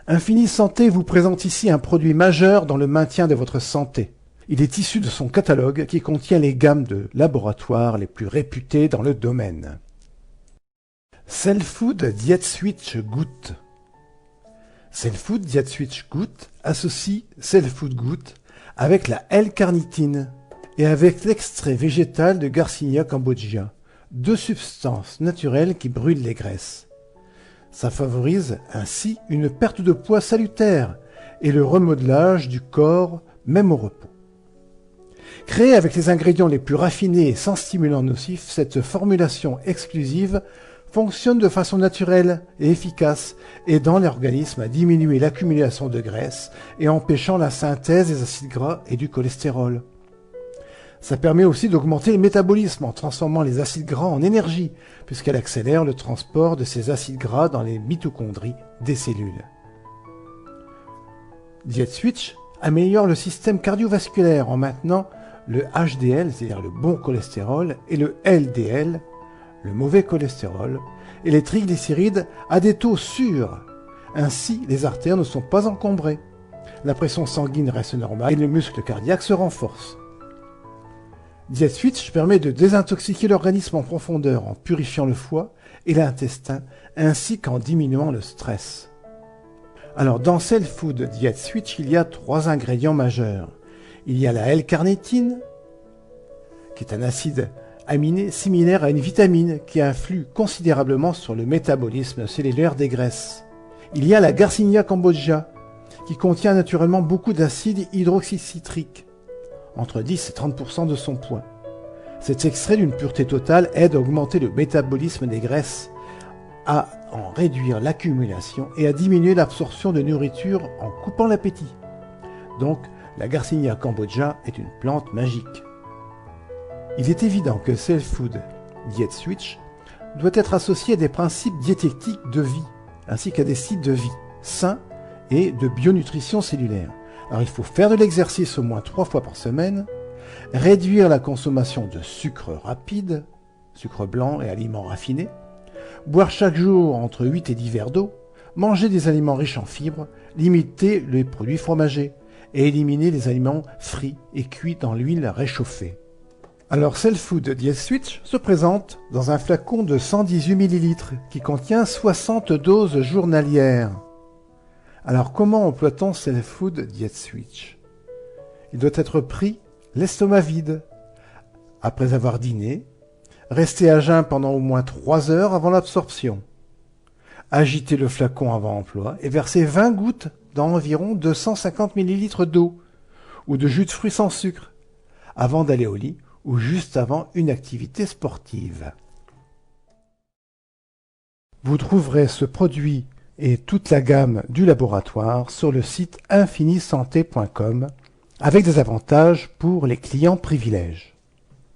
Infini Santé vous présente ici un produit majeur dans le maintien de votre santé. Il est issu de son catalogue qui contient les gammes de laboratoires les plus réputées dans le domaine. Cellfood Diet Switch Goutte. Cellfood Diet Switch Goutte associe Cellfood Goutte avec la L-carnitine et avec l'extrait végétal de Garcinia cambogia, deux substances naturelles qui brûlent les graisses. Ça favorise ainsi une perte de poids salutaire et le remodelage du corps même au repos. Créée avec les ingrédients les plus raffinés et sans stimulants nocifs, cette formulation exclusive fonctionne de façon naturelle et efficace, aidant l'organisme à diminuer l'accumulation de graisse et empêchant la synthèse des acides gras et du cholestérol. Ça permet aussi d'augmenter le métabolisme en transformant les acides gras en énergie, puisqu'elle accélère le transport de ces acides gras dans les mitochondries des cellules. Diet Switch améliore le système cardiovasculaire en maintenant le HDL, c'est-à-dire le bon cholestérol, et le LDL, le mauvais cholestérol, et les triglycérides à des taux sûrs. Ainsi, les artères ne sont pas encombrées. La pression sanguine reste normale et le muscle cardiaque se renforce. Diet Switch permet de désintoxiquer l'organisme en profondeur en purifiant le foie et l'intestin, ainsi qu'en diminuant le stress. Alors, dans Cellfood Diet Switch, il y a 3 ingrédients majeurs. Il y a la L-carnitine, qui est un acide aminé similaire à une vitamine qui influe considérablement sur le métabolisme cellulaire des graisses. Il y a la Garcinia cambogia, qui contient naturellement beaucoup d'acide hydroxycitrique, entre 10 et 30% de son poids. Cet extrait d'une pureté totale aide à augmenter le métabolisme des graisses, à en réduire l'accumulation et à diminuer l'absorption de nourriture en coupant l'appétit. Donc, la Garcinia cambogia est une plante magique. Il est évident que Cellfood Diet Switch doit être associé à des principes diététiques de vie, ainsi qu'à des styles de vie sains et de bionutrition cellulaire. Alors il faut faire de l'exercice au moins 3 fois par semaine, réduire la consommation de sucre rapide, sucre blanc et aliments raffinés, boire chaque jour entre 8 et 10 verres d'eau, manger des aliments riches en fibres, limiter les produits fromagés et éliminer les aliments frits et cuits dans l'huile réchauffée. Alors Cellfood Diet Switch se présente dans un flacon de 118 ml qui contient 60 doses journalières. Alors comment emploie-t-on Cellfood Diet Switch? Il doit être pris l'estomac vide, après avoir dîné, rester à jeun pendant au moins 3 heures avant l'absorption. Agiter le flacon avant emploi et verser 20 gouttes dans environ 250 ml d'eau ou de jus de fruits sans sucre avant d'aller au lit ou juste avant une activité sportive. Vous trouverez ce produit et toute la gamme du laboratoire sur le site infinisanté.com avec des avantages pour les clients privilèges.